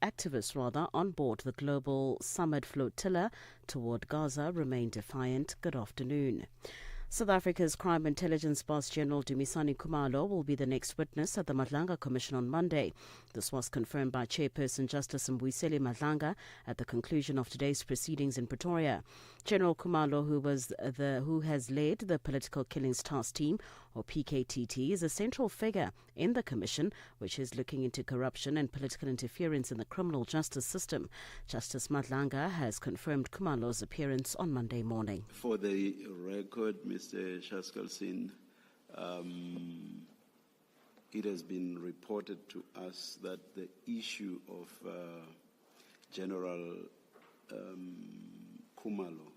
activists on board the global summit flotilla toward Gaza remain defiant. Good afternoon. South Africa's Crime Intelligence Boss General Dumisani Khumalo will be the next witness at the Madlanga Commission on Monday. This was confirmed by Chairperson Justice Mbuyiseli Madlanga at the conclusion of today's proceedings in Pretoria. General Khumalo, who has led the Political Killings Task Team, or PKTT, is a central figure in the commission, which is looking into corruption and political interference in the criminal justice system. Justice Madlanga has confirmed Khumalo's appearance on Monday morning. For the record, Mr. Shaskalsin, it has been reported to us that the issue of General Khumalo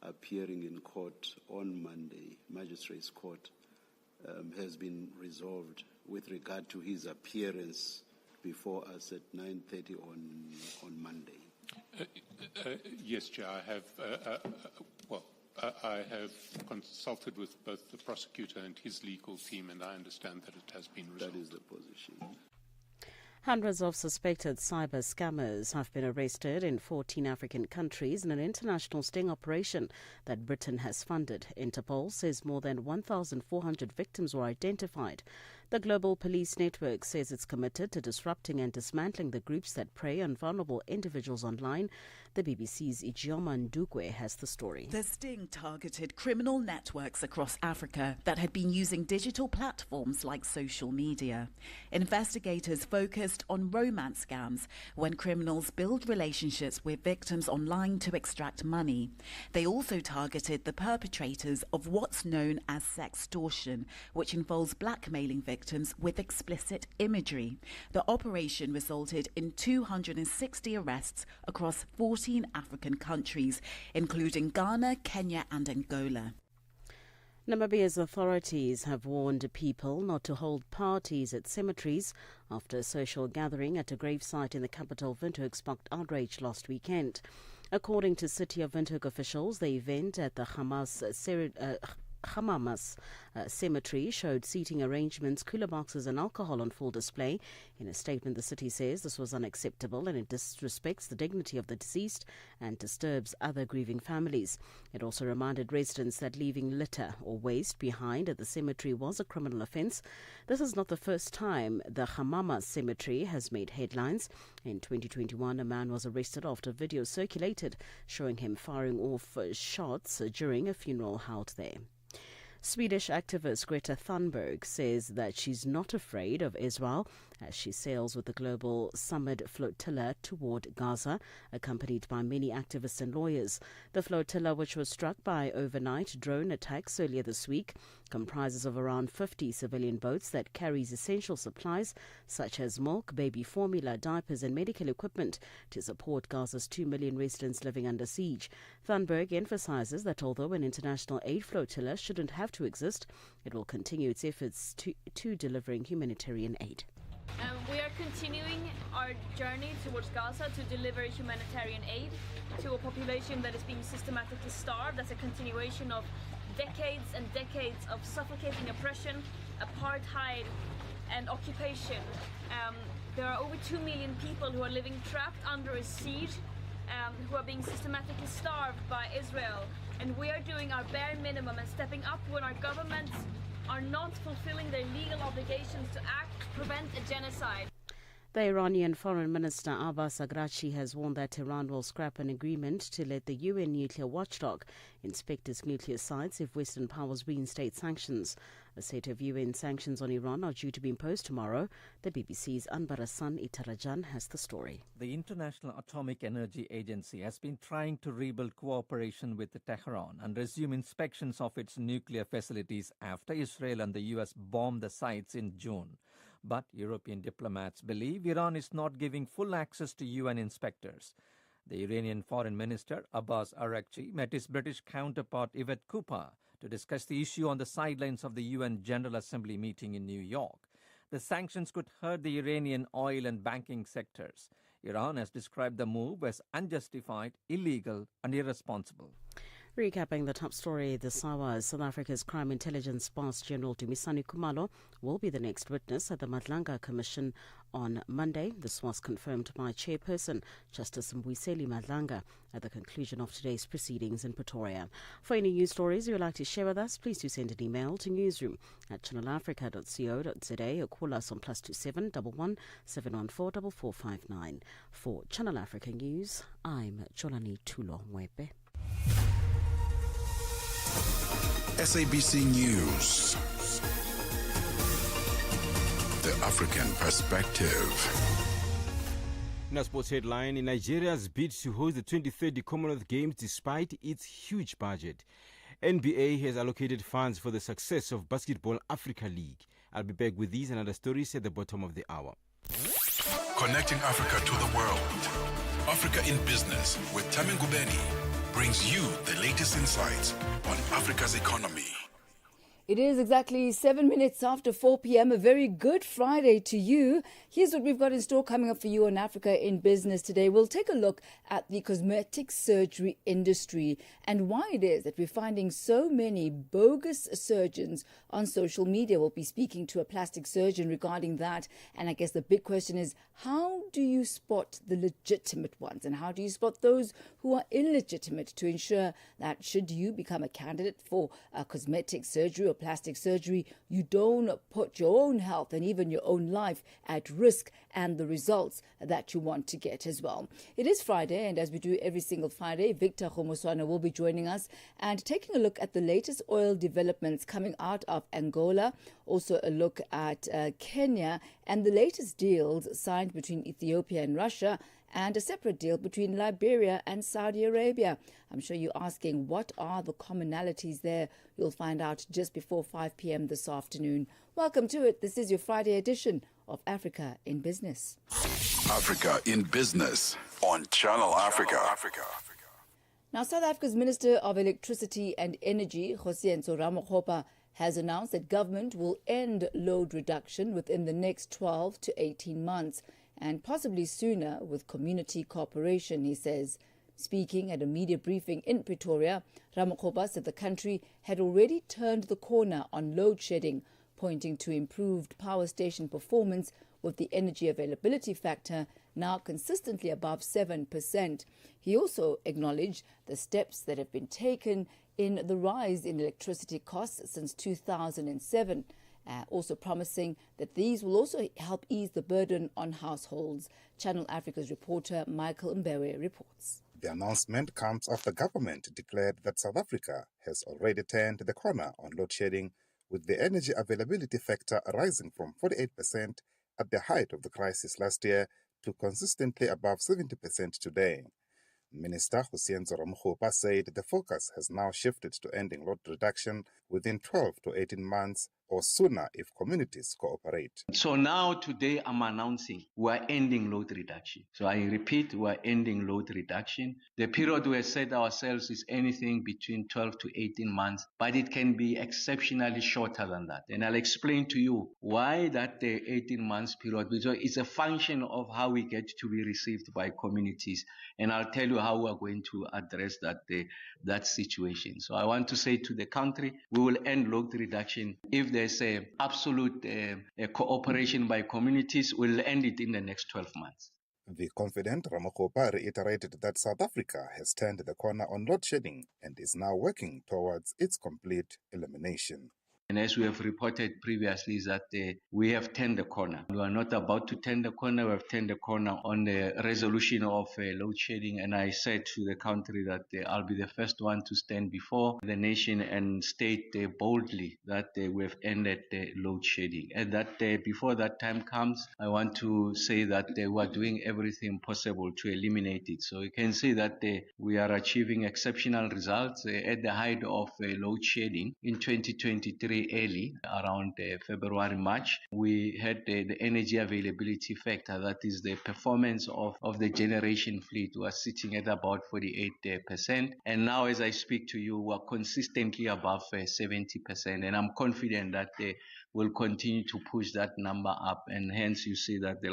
appearing in court on Monday, Magistrates Court, has been resolved with regard to his appearance before us at 9:30 on Monday. Yes, Chair. I have consulted with both the prosecutor and his legal team, and I understand that it has been resolved. That is the position. Hundreds of suspected cyber scammers have been arrested in 14 African countries in an international sting operation that Britain has funded. Interpol says more than 1,400 victims were identified. The Global Police Network says it's committed to disrupting and dismantling the groups that prey on vulnerable individuals online. The BBC's Ijeoma Ndukwe has the story. The sting targeted criminal networks across Africa that had been using digital platforms like social media. Investigators focused on romance scams when criminals build relationships with victims online to extract money. They also targeted the perpetrators of what's known as sextortion, which involves blackmailing victims with explicit imagery. The operation resulted in 260 arrests across 14 African countries, including Ghana, Kenya and Angola. Namibia's authorities have warned people not to hold parties at cemeteries after a social gathering at a gravesite in the capital Windhoek sparked outrage last weekend. According to City of Windhoek officials, the event at the Hamamas cemetery showed seating arrangements, cooler boxes and alcohol on full display. In a statement, the city says this was unacceptable and it disrespects the dignity of the deceased and disturbs other grieving families. It also reminded residents that leaving litter or waste behind at the cemetery was a criminal offence. This is not the first time the Hamamas cemetery has made headlines. In 2021, a man was arrested after video circulated showing him firing off shots during a funeral held there. Swedish activist Greta Thunberg says that she's not afraid of Israel as she sails with the global summit flotilla toward Gaza, accompanied by many activists and lawyers. The flotilla, which was struck by overnight drone attacks earlier this week, comprises of around 50 civilian boats that carries essential supplies such as milk, baby formula, diapers and medical equipment to support Gaza's 2 million residents living under siege. Thunberg emphasizes that although an international aid flotilla shouldn't have to exist, it will continue its efforts to delivering humanitarian aid. We are continuing our journey towards Gaza to deliver humanitarian aid to a population that is being systematically starved. That's a continuation of decades and decades of suffocating oppression, apartheid and occupation. There are over 2 million people who are living trapped under a siege, who are being systematically starved by Israel. And we are doing our bare minimum and stepping up when our governments are not fulfilling their legal obligations to act to prevent a genocide. The Iranian Foreign Minister Abbas Araghchi has warned that Iran will scrap an agreement to let the UN nuclear watchdog inspect its nuclear sites if Western powers reinstate sanctions. A set of UN sanctions on Iran are due to be imposed tomorrow. The BBC's Anbarasan Itarajan has the story. The International Atomic Energy Agency has been trying to rebuild cooperation with Tehran and resume inspections of its nuclear facilities after Israel and the US bombed the sites in June. But European diplomats believe Iran is not giving full access to UN inspectors. The Iranian Foreign Minister Abbas Araghchi met his British counterpart Yvette Cooper to discuss the issue on the sidelines of the UN General Assembly meeting in New York. The sanctions could hurt the Iranian oil and banking sectors. Iran has described the move as unjustified, illegal and irresponsible. Recapping the top story this hour, South Africa's Crime Intelligence Boss General Dumisani Khumalo will be the next witness at the Madlanga Commission on Monday. This was confirmed by Chairperson Justice Mbuyiseli Madlanga at the conclusion of today's proceedings in Pretoria. For any news stories you would like to share with us, please do send an email to newsroom@channelafrica.co.za or call us on +27 11 714 4459. For Channel Africa News, I'm Jolani Tulo Mwepe. SABC News. The African Perspective. In a sports headline, in Nigeria's bid to host the 2030 Commonwealth Games despite its huge budget, NBA has allocated funds for the success of Basketball Africa League. I'll be back with these and other stories at the bottom of the hour. Connecting Africa to the world. Africa in Business with Thami Ngubeni brings you the latest insights on Africa's economy. It is exactly 7 minutes after 4 p.m. A very good Friday to you. Here's what we've got in store coming up for you on Africa in Business today. We'll take a look at the cosmetic surgery industry and why it is that we're finding so many bogus surgeons on social media. We'll be speaking to a plastic surgeon regarding that. And I guess the big question is, how do you spot the legitimate ones? And how do you spot those who are illegitimate to ensure that should you become a candidate for cosmetic surgery or plastic surgery, you don't put your own health and even your own life at risk and the results that you want to get as well. It is Friday, and as we do every single Friday, Victor Khomoswana will be joining us and taking a look at the latest oil developments coming out of Angola, also a look at Kenya and the latest deals signed between Ethiopia and Russia, and a separate deal between Liberia and Saudi Arabia. I'm sure you're asking, what are the commonalities there? You'll find out just before 5 p.m. this afternoon. Welcome to it. This is your Friday edition of Africa in Business. Africa in Business on Channel Africa. Now, South Africa's Minister of Electricity and Energy, Kgosientsho Ramokgopa, has announced that government will end load reduction within the next 12 to 18 months. And possibly sooner with community cooperation, he says. Speaking at a media briefing in Pretoria, Ramokgopa said the country had already turned the corner on load shedding, pointing to improved power station performance with the energy availability factor now consistently above 7%. He also acknowledged the steps that have been taken in the rise in electricity costs since 2007. Also promising that these will also help ease the burden on households. Channel Africa's reporter Michael Mbewe reports. The announcement comes after government declared that South Africa has already turned the corner on load shedding, with the energy availability factor rising from 48% at the height of the crisis last year to consistently above 70% today. Minister Kgosientsho Ramokgopa said the focus has now shifted to ending load reduction within 12 to 18 months or sooner if communities cooperate. So now today I'm announcing we're ending load reduction. So I repeat, we're ending load reduction. The period we have set ourselves is anything between 12 to 18 months, but it can be exceptionally shorter than that. And I'll explain to you why that 18 months period, because it's a function of how we get to be received by communities. And I'll tell you how we're going to address that situation. So I want to say to the country, we will end load reduction. If there's a absolute cooperation by communities, we'll end it in the next 12 months. The confident Ramokgopa reiterated that South Africa has turned the corner on load shedding and is now working towards its complete elimination. And as we have reported previously, is that we have turned the corner. We are not about to turn the corner. We have turned the corner on the resolution of load shedding. And I said to the country that I'll be the first one to stand before the nation and state boldly that we have ended load shedding. And that before that time comes, I want to say that we are doing everything possible to eliminate it. So you can see that we are achieving exceptional results at the height of load shedding in 2023. Early, around February, March, we had the energy availability factor, that is the performance of the generation fleet, was sitting at about 48%. And now as I speak to you, we're consistently above 70%. And I'm confident that we'll continue to push that number up. And hence you see that the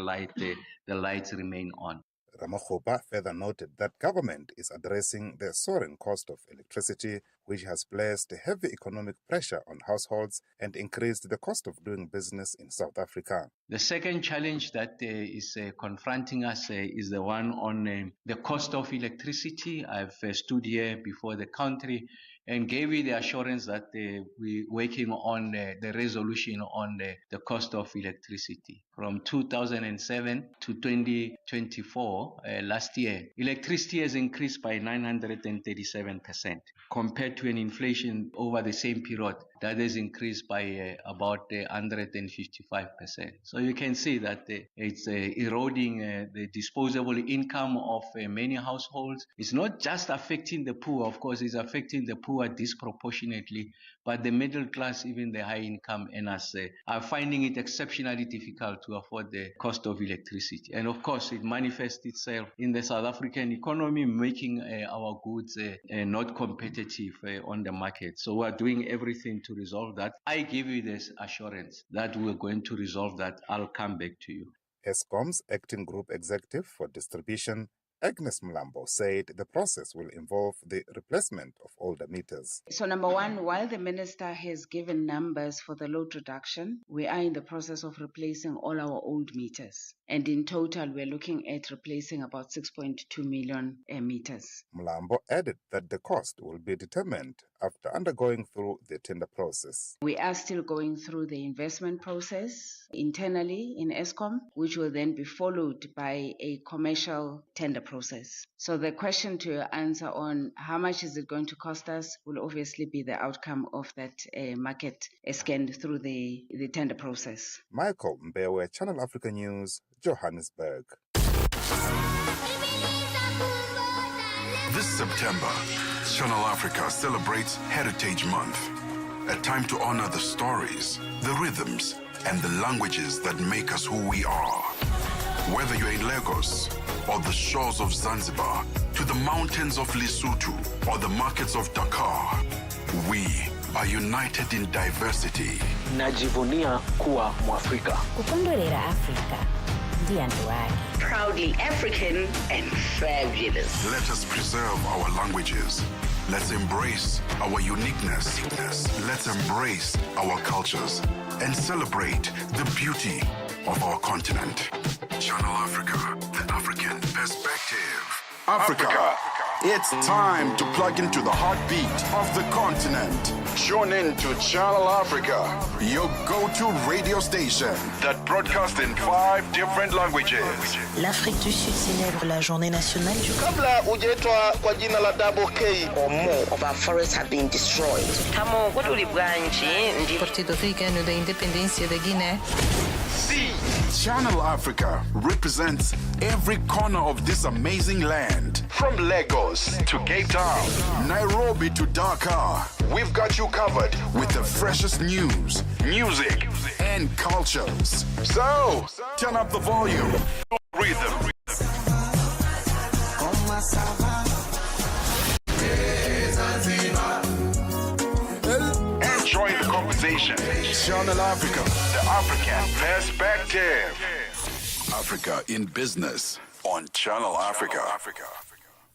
lights remain on. Ramakgopa further noted that government is addressing the soaring cost of electricity, which has placed heavy economic pressure on households and increased the cost of doing business in South Africa. The second challenge that is confronting us is the one on the cost of electricity. I've stood here before the country and gave you the assurance that we're working on the resolution on the cost of electricity. From 2007 to 2024, last year, electricity has increased by 937% compared to an inflation over the same period that has increased by about 155%. So you can see that it's eroding the disposable income of many households. It's not just affecting the poor, of course, it's affecting the poor disproportionately, but the middle class, even the high income earners, are finding it exceptionally difficult to afford the cost of electricity. And of course, it manifests itself in the South African economy, making our goods not competitive on the market. So we're doing everything to resolve that. I give you this assurance that we're going to resolve that. I'll come back to you. Eskom's acting group executive for distribution, Agnes Mlambo, said the process will involve the replacement of older meters. So number one, while the minister has given numbers for the load reduction, we are in the process of replacing all our old meters. And in total, we're looking at replacing about 6.2 million meters. Mlambo added that the cost will be determined after undergoing through the tender process. We are still going through the investment process internally in Eskom, which will then be followed by a commercial tender process. So the question to answer on how much is it going to cost us will obviously be the outcome of that market scanned through the tender process. Michael Mbewe, Channel Africa News, Johannesburg. This September, Channel Africa celebrates Heritage Month, a time to honor the stories, the rhythms, and the languages that make us who we are. Whether you're in Lagos or the shores of Zanzibar, to the mountains of Lesotho or the markets of Dakar, we are united in diversity. Najivunia kuwa Mwafrika. Kukondolera Afrika ndiye nduwake. Proudly African and fabulous. Let us preserve our languages. Let's embrace our uniqueness. Let's embrace our cultures and celebrate the beauty of our continent. Channel Africa, the African perspective. Africa. It's time to plug into the heartbeat of the continent. Tune in to Channel Africa, your go-to radio station that broadcasts in 5 different languages. L'Afrique du Sud célèbre la journée nationale du Kabla hujaitwa kwa jina la Double K or more of our forests have been destroyed. Tamo kutuli bwanji ndi Partido Africano da Independência da Guiné. See, Channel Africa represents every corner of this amazing land. From Lagos to Cape Town, Nairobi to Dakar, we've got you covered with the freshest news, music, and cultures. So, turn up the volume. Rhythm. Enjoy the conversation. Channel Africa, the African perspective. Africa in business on Channel Africa.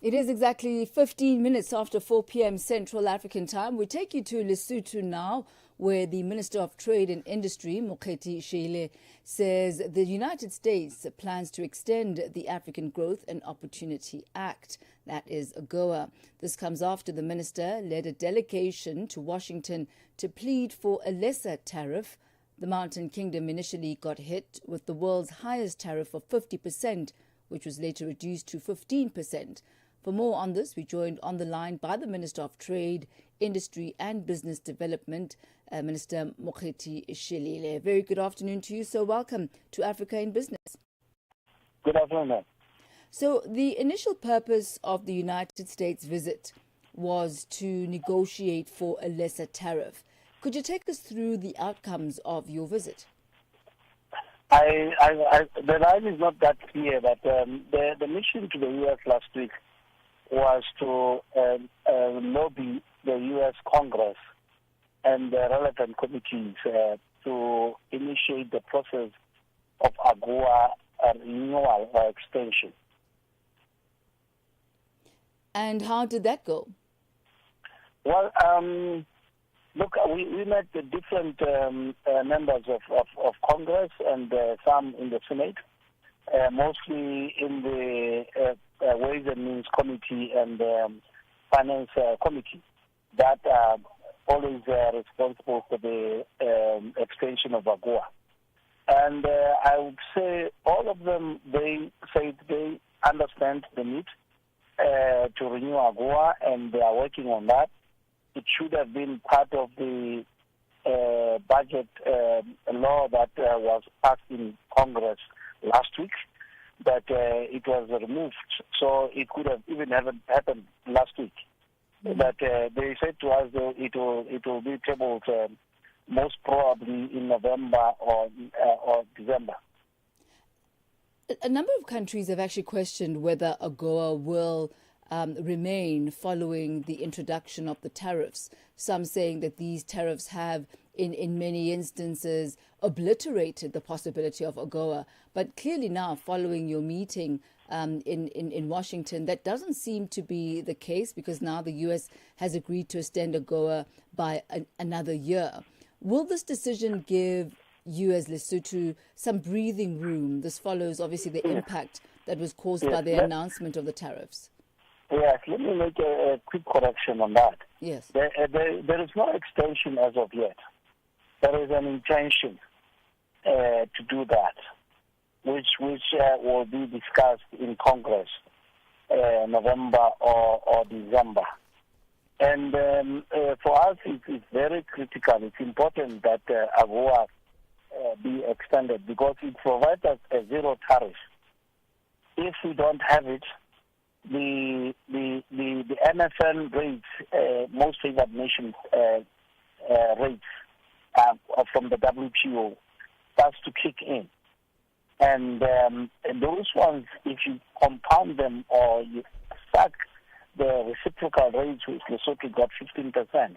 It is exactly 15 minutes after 4 p.m. Central African time. We take you to Lesotho now, where the Minister of Trade and Industry, Mokgethi Shelile, says the United States plans to extend the African Growth and Opportunity Act, that is AGOA. This comes after the minister led a delegation to Washington to plead for a lesser tariff. The Mountain Kingdom initially got hit with the world's highest tariff of 50%, which was later reduced to 15%. For more on this, we joined on the line by the Minister of Trade, Industry and Business Development, Minister Mokgethi Shelile. Very good afternoon to you. So welcome to Africa in Business. Good afternoon, ma'am. So the initial purpose of the United States visit was to negotiate for a lesser tariff. Could you take us through the outcomes of your visit? The line is not that clear, but the mission to the U.S. last week was to lobby the U.S. Congress and the relevant committees to initiate the process of AGOA renewal or extension. And how did that go? Well, look, we met the different members of Congress and some in the Senate, mostly in the Ways and Means Committee and Finance Committee that are always responsible for the extension of AGOA. And I would say all of them, they said they understand the need to renew AGOA, and they are working on that. It should have been part of the budget law that was passed in Congress last week, but it was removed. So it could have even happened last week. But they said to us that it will be tabled most probably in November or December. A number of countries have actually questioned whether AGOA will remain following the introduction of the tariffs. Some saying that these tariffs have, in many instances, obliterated the possibility of AGOA. But clearly now, following your meeting in Washington, that doesn't seem to be the case, because now the U.S. has agreed to extend AGOA by another year. Will this decision give you as Lesotho some breathing room? This follows, obviously, the impact that was caused by the announcement of the tariffs. Yes, let me make a quick correction on that. Yes. There is no extension as of yet. There is an intention to do that, which will be discussed in Congress November or December. And for us, it's very critical. It's important that AGOA be extended, because it provides us a zero tariff. If we don't have it, the MFN rates, most favored nations rates from the WTO, starts to kick in. And those ones, if you compound them or you suck the reciprocal rates, which Lesotho got 15%,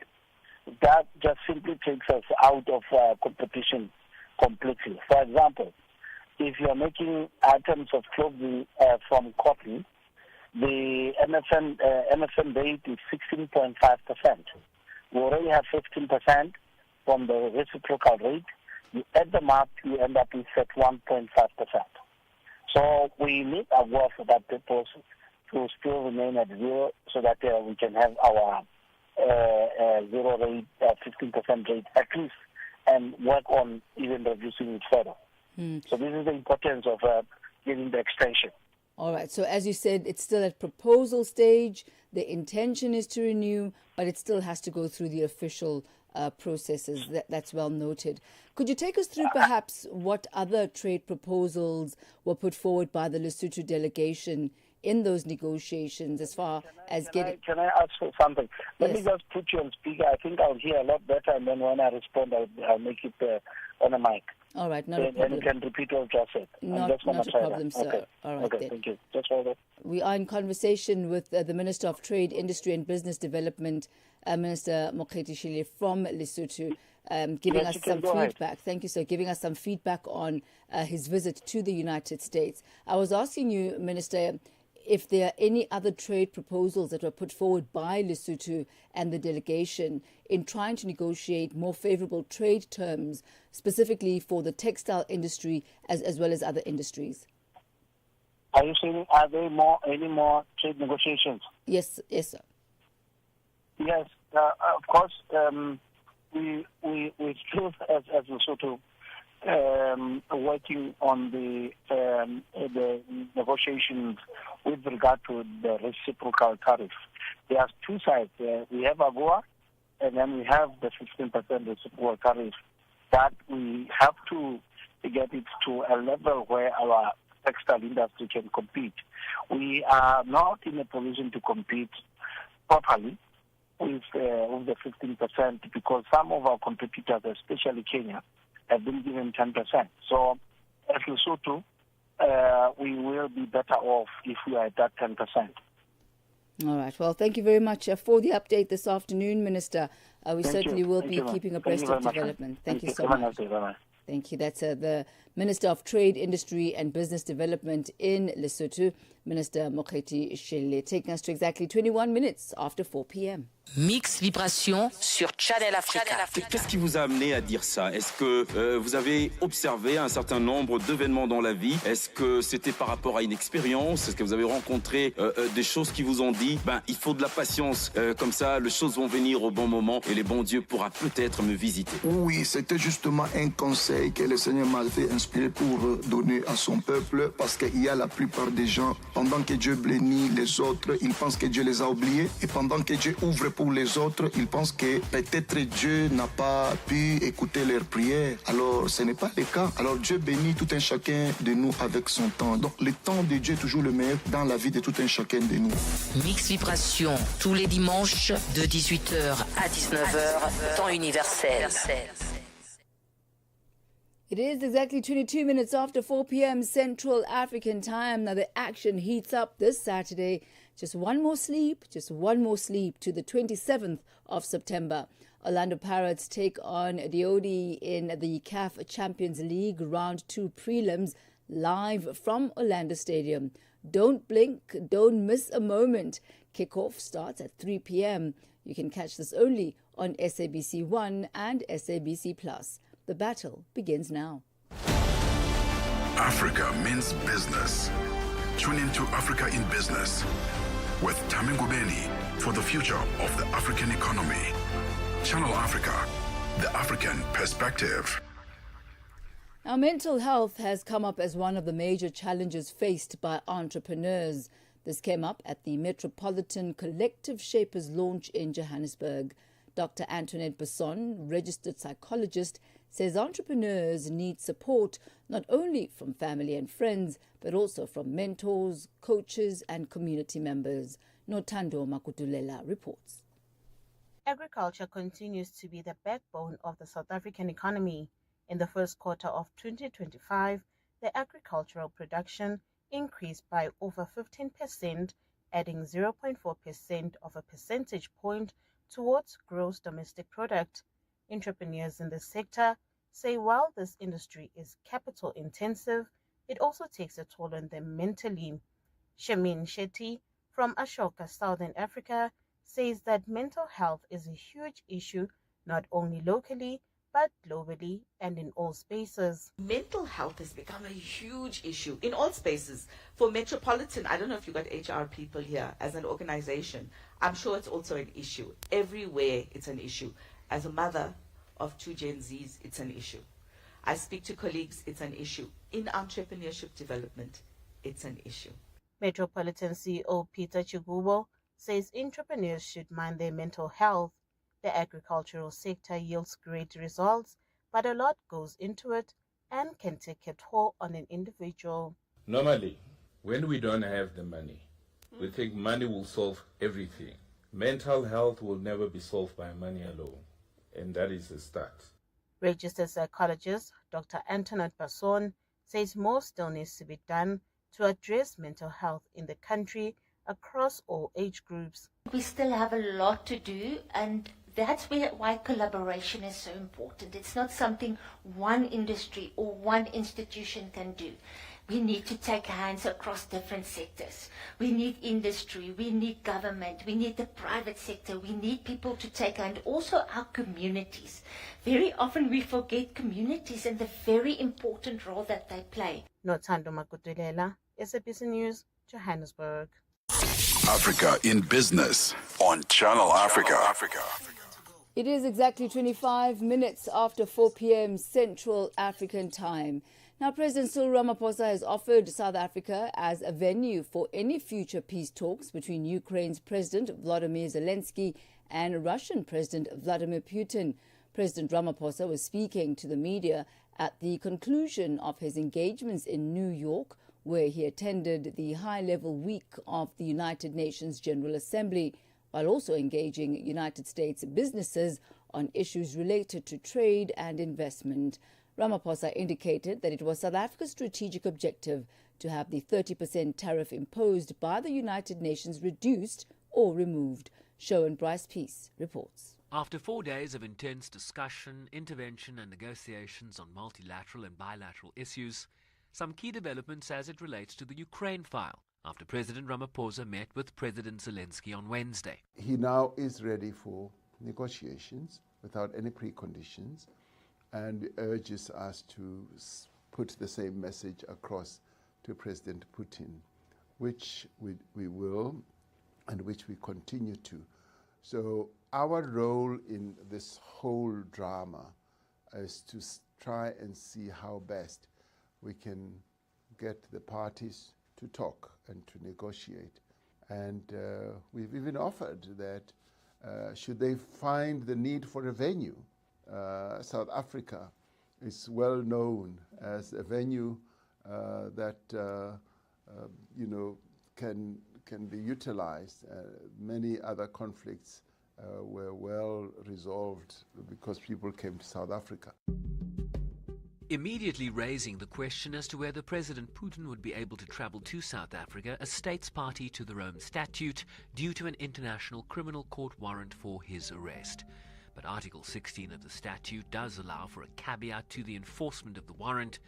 that just simply takes us out of competition completely. For example, if you are making items of clothing from cotton, the MFN rate is 16.5%. We already have 15% from the reciprocal rate. You add them up, you end up with 1.5%. So we need AGOA for that purpose, to still remain at zero, so that we can have our zero rate, 15% rate at least, and work on even reducing it further. So this is the importance of getting the extension. All right. So as you said, it's still at proposal stage. The intention is to renew, but it still has to go through the official processes. That's well noted. Could you take us through perhaps what other trade proposals were put forward by the Lesotho delegation in those negotiations, as far as getting... Can I ask for something? Let me just put you on speaker. I think I'll hear a lot better, and then when I respond, I'll make it on a mic. All right, not a problem. And you can repeat what you just said. Not a problem, sir. Okay. All right, okay, then. Thank you. Just hold it. We are in conversation with the Minister of Trade, Industry and Business Development, Minister Mokgetishile from Lesotho, giving us some feedback. Thank you, sir. Giving us some feedback on his visit to the United States. I was asking you, Minister, if there are any other trade proposals that were put forward by Lesotho and the delegation in trying to negotiate more favorable trade terms, specifically for the textile industry as well as other industries. Are you saying, are there any more trade negotiations? Yes, sir. Yes, of course. We still, as Lesotho, working on the negotiations with regard to the reciprocal tariff. There are two sides. We have AGOA, and then we have the 15% reciprocal tariff that we have to get it to a level where our textile industry can compete. We are not in a position to compete properly with the 15%, because some of our competitors, especially Kenya, have been given 10%. So as Lesotho, we will be better off if we are at that 10%. All right. Well, thank you very much for the update this afternoon, Minister. We certainly will be keeping abreast of development. Thank you so much. Thank you. That's the Minister of Trade, Industry and Business Development in Lesotho, Minister Mokgethi Shelile, taking us to exactly 21 minutes after 4 p.m. Mix Vibration sur Channel Africa. Qu'est-ce qui vous a amené à dire ça? Est-ce que vous avez observé un certain nombre d'événements dans la vie? Est-ce que c'était par rapport à une expérience? Est-ce que vous avez rencontré des choses qui vous ont dit il faut de la patience, comme ça les choses vont venir au bon moment et les bons dieux pourra peut-être me visiter? Oui, c'était justement un conseil que le Seigneur m'avait inspiré pour donner à son peuple, parce qu'il y a la plupart des gens, pendant que Dieu bénit les autres, ils pensent que Dieu les a oubliés, et pendant que Dieu ouvre pour les autres, ils pensent que peut-être Dieu n'a pas pu écouter leurs prières. Alors, ce n'est pas le cas. Alors, Dieu bénit tout un chacun de nous avec son temps. Donc, le temps de Dieu est toujours le meilleur dans la vie de tout un chacun de nous. Mix Vibration, tous les dimanches, de 18h à 19h, temps universel. It is exactly 22 minutes after 4 p.m. Central African time. Now the action heats up this Saturday. Just one more sleep to the 27th of September. Orlando Pirates take on Diodi in the CAF Champions League Round 2 prelims live from Orlando Stadium. Don't blink, don't miss a moment. Kickoff starts at 3 p.m. You can catch this only on SABC 1 and SABC Plus. The battle begins now. Africa means business. Tune into Africa in Business with Thami Ngubeni for the future of the African economy. Channel Africa, the African perspective. Now, mental health has come up as one of the major challenges faced by entrepreneurs. This came up at the Metropolitan Collective Shapers launch in Johannesburg. Dr. Antoinette Besson, registered psychologist, says entrepreneurs need support not only from family and friends, but also from mentors, coaches and community members. Nothando Makutulela reports. Agriculture continues to be the backbone of the South African economy. In the first quarter of 2025, the agricultural production increased by over 15%, adding 0.4% of a percentage point towards gross domestic product. Entrepreneurs in the sector say while this industry is capital intensive, it also takes a toll on them mentally. Shamin Shetty from Ashoka, Southern Africa, says that mental health is a huge issue not only locally but globally and in all spaces. Mental health has become a huge issue in all spaces. For Metropolitan, I don't know if you've got HR people here as an organization. I'm sure it's also an issue. Everywhere it's an issue. As a mother of 2 Gen Zs, it's an issue. I speak to colleagues, it's an issue. In entrepreneurship development, it's an issue. Metropolitan CEO Peter Chigubo says entrepreneurs should mind their mental health. The agricultural sector yields great results, but a lot goes into it and can take a toll on an individual. Normally, when we don't have the money, we think money will solve everything. Mental health will never be solved by money alone, and that is the start. Registered psychologist Dr. Antoinette Besson says more still needs to be done to address mental health in the country across all age groups. We still have a lot to do, and that's why collaboration is so important. It's not something one industry or one institution can do. We need to take hands across different sectors. We need industry, we need government, we need the private sector, we need people to take hand, also our communities. Very often we forget communities and the very important role that they play. Nothando Makutulela, SABC News, Johannesburg. Africa in Business on Channel Africa. It is exactly 25 minutes after 4 p.m. Central African time. Now, President Cyril Ramaphosa has offered South Africa as a venue for any future peace talks between Ukraine's President Volodymyr Zelensky and Russian President Vladimir Putin. President Ramaphosa was speaking to the media at the conclusion of his engagements in New York, where he attended the high-level week of the United Nations General Assembly, while also engaging United States businesses on issues related to trade and investment. Ramaphosa indicated that it was South Africa's strategic objective to have the 30% tariff imposed by the United Nations reduced or removed. Show and Bryce Peace reports. After 4 days of intense discussion, intervention and negotiations on multilateral and bilateral issues, some key developments as it relates to the Ukraine file after President Ramaphosa met with President Zelensky on Wednesday. He now is ready for negotiations without any preconditions and urges us to put the same message across to President Putin, which we will and which we continue to. So our role in this whole drama is to try and see how best we can get the parties to talk and to negotiate. And we've even offered that should they find the need for a venue, South Africa is well known as a venue that can be utilized. Many other conflicts were well resolved because people came to South Africa. Immediately raising the question as to whether President Putin would be able to travel to South Africa, a states party to the Rome Statute, due to an international criminal court warrant for his arrest. But Article 16 of the statute does allow for a caveat to the enforcement of the warrant,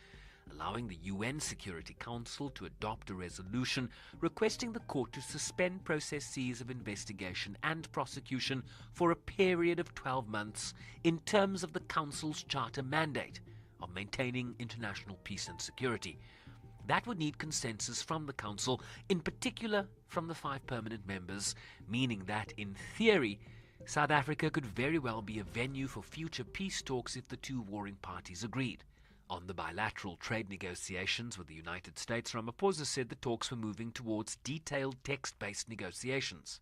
allowing the UN Security Council to adopt a resolution requesting the court to suspend processes of investigation and prosecution for a period of 12 months in terms of the Council's charter mandate of maintaining international peace and security. That would need consensus from the Council, in particular from the 5 permanent members, meaning that, in theory, South Africa could very well be a venue for future peace talks if the 2 warring parties agreed. On the bilateral trade negotiations with the United States, Ramaphosa said the talks were moving towards detailed text-based negotiations,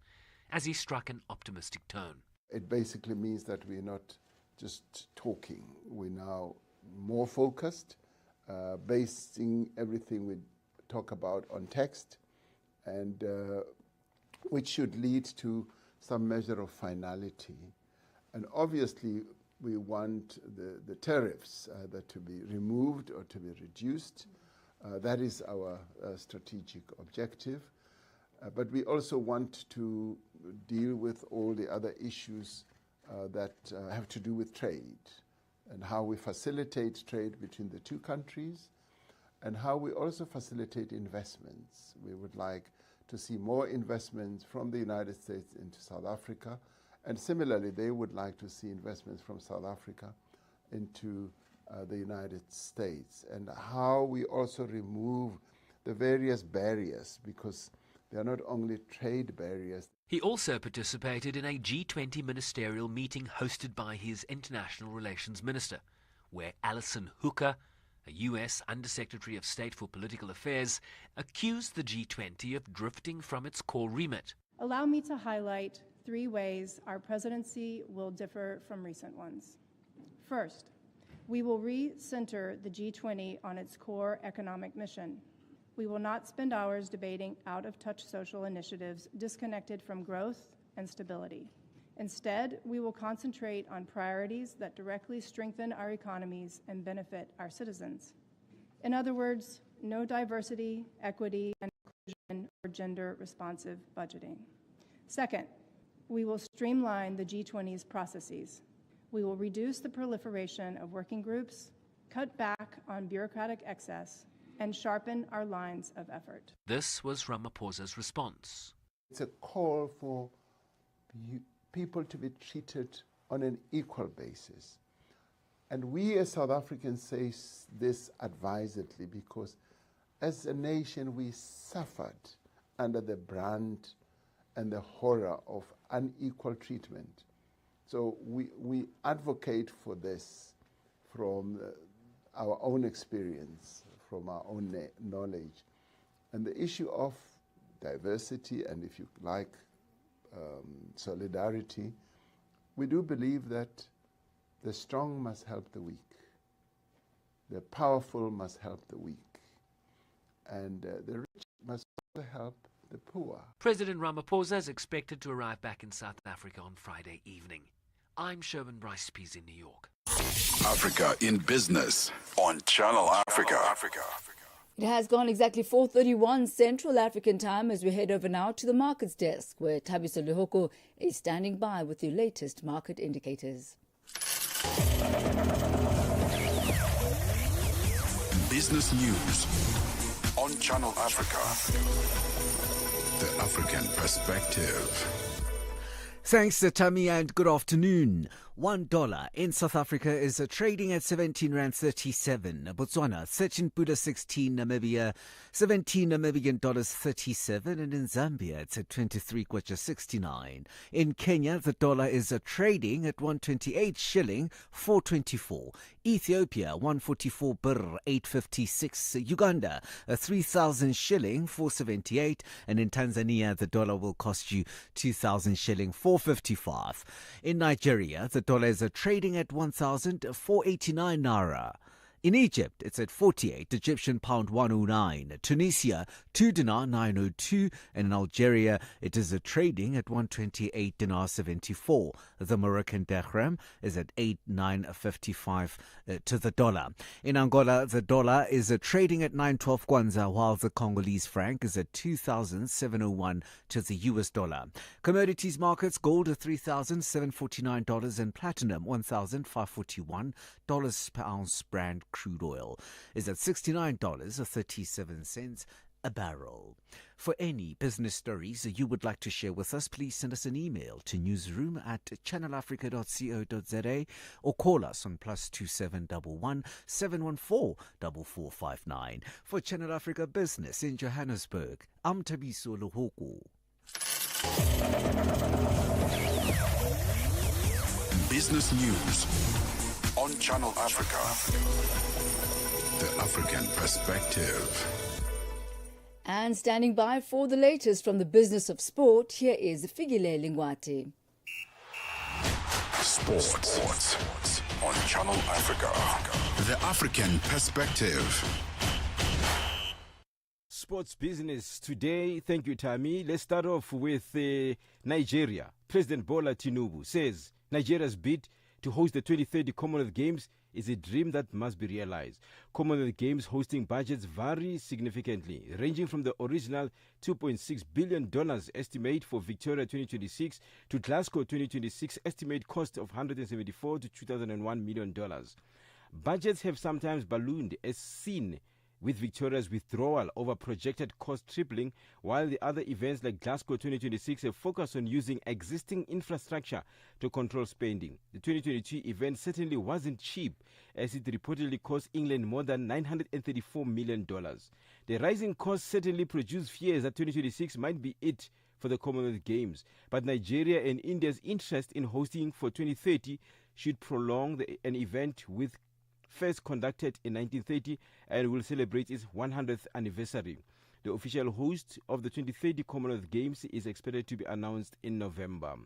as he struck an optimistic tone. It basically means that we're not just talking. We're now more focused, basing everything we talk about on text, and which should lead to some measure of finality. And obviously, we want the tariffs either to be removed or to be reduced. That is our strategic objective. But we also want to deal with all the other issues that have to do with trade, and how we facilitate trade between the 2 countries, and how we also facilitate investments. We would like to see more investments from the United States into South Africa, and similarly, they would like to see investments from South Africa into the United States, and how we also remove the various barriers, because they are not only trade barriers. He also participated in a G20 ministerial meeting hosted by his International Relations Minister, where Alison Hooker, a U.S. Undersecretary of State for Political Affairs, accused the G20 of drifting from its core remit. Allow me to highlight 3 ways our presidency will differ from recent ones. First, we will recenter the G20 on its core economic mission. We will not spend hours debating out-of-touch social initiatives disconnected from growth and stability. Instead, we will concentrate on priorities that directly strengthen our economies and benefit our citizens. In other words, no diversity, equity, and inclusion or gender-responsive budgeting. Second, we will streamline the G20's processes. We will reduce the proliferation of working groups, cut back on bureaucratic excess, and sharpen our lines of effort. This was Ramaphosa's response. It's a call for people to be treated on an equal basis. And we as South Africans say this advisedly because as a nation we suffered under the brand and the horror of unequal treatment. So we advocate for this from our own experience, from our own knowledge. And the issue of diversity and, if you like, solidarity, we do believe that the strong must help the weak. The powerful must help the weak. And the rich must also help the poor. President Ramaphosa is expected to arrive back in South Africa on Friday evening. I'm Sherwin Bryce-Pease in New York. Africa in Business on Channel Africa. It has gone exactly 4:31 Central African time as we head over now to the markets desk, where Thabiso Lehoko is standing by with the latest market indicators. Business news on Channel Africa. The African perspective. Thanks, Thami, and good afternoon. $1 in South Africa is trading at 17 Rand 37. Botswana, 13.16 Namibia, 17 Namibian dollars 37. And in Zambia, it's at 23.69. In Kenya, the dollar is trading at 128 shilling 424. Ethiopia, 144 birr 856. Uganda, 3,000 shilling 478. And in Tanzania, the dollar will cost you 2,000 shilling 455. In Nigeria, the dollar is trading at 1,489 naira. In Egypt, it's at 48 Egyptian pound 109. Tunisia, 2 dinar 902. And in Algeria, it is trading at 128 dinar 74. The Moroccan dirham is at 8,955 to the dollar. In Angola, the dollar is trading at 912 kwanza, while the Congolese franc is at 2,701 to the US dollar. Commodities markets, gold at $3,749 and platinum $1,541 per ounce. Brand crude oil is at $69.37 a barrel. For any business stories you would like to share with us, please send us an email to newsroom@channelafrica.co.za or call us on +2711 714 4459. For Channel Africa Business in Johannesburg, I'm Thabiso Lehoko. Business news on Channel Africa. The African perspective. And standing by for the latest from the business of sport, here is Figile Lingwati. Sports on Channel Africa. The African perspective. Sports business today. Thank you, Thami. Let's start off with Nigeria. President Bola Tinubu says Nigeria's bid to host the 2030 Commonwealth Games is a dream that must be realized. Commonwealth Games hosting budgets vary significantly, ranging from the original $2.6 billion estimate for Victoria 2026 to Glasgow 2026 estimate cost of $174 to $2,001 million. Budgets have sometimes ballooned, as seen with Victoria's withdrawal over projected cost tripling, while the other events like Glasgow 2026 have focused on using existing infrastructure to control spending. The 2022 event certainly wasn't cheap, as it reportedly cost England more than $934 million. The rising costs certainly produced fears that 2026 might be it for the Commonwealth Games, but Nigeria and India's interest in hosting for 2030 should prolong an event with first conducted in 1930 and will celebrate its 100th anniversary. The official host of the 2030 Commonwealth Games is expected to be announced in November.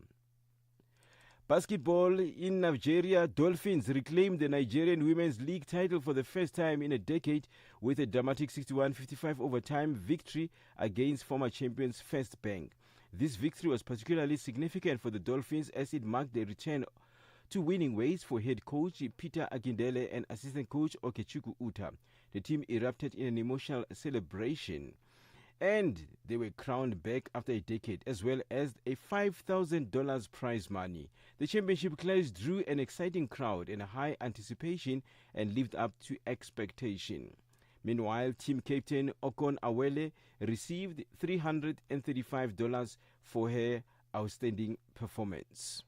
Basketball in Nigeria, Dolphins reclaimed the Nigerian Women's League title for the first time in a decade with a dramatic 61-55 overtime victory against former champions First Bank. This victory was particularly significant for the Dolphins as it marked the return to winning ways for head coach Peter Akindele and assistant coach Okechukwu Uta. The team erupted in an emotional celebration, and they were crowned back after a decade, as well as a $5,000 prize money. The championship clash drew an exciting crowd and high anticipation and lived up to expectation. Meanwhile, team captain Okon Awele received $335 for her outstanding performance.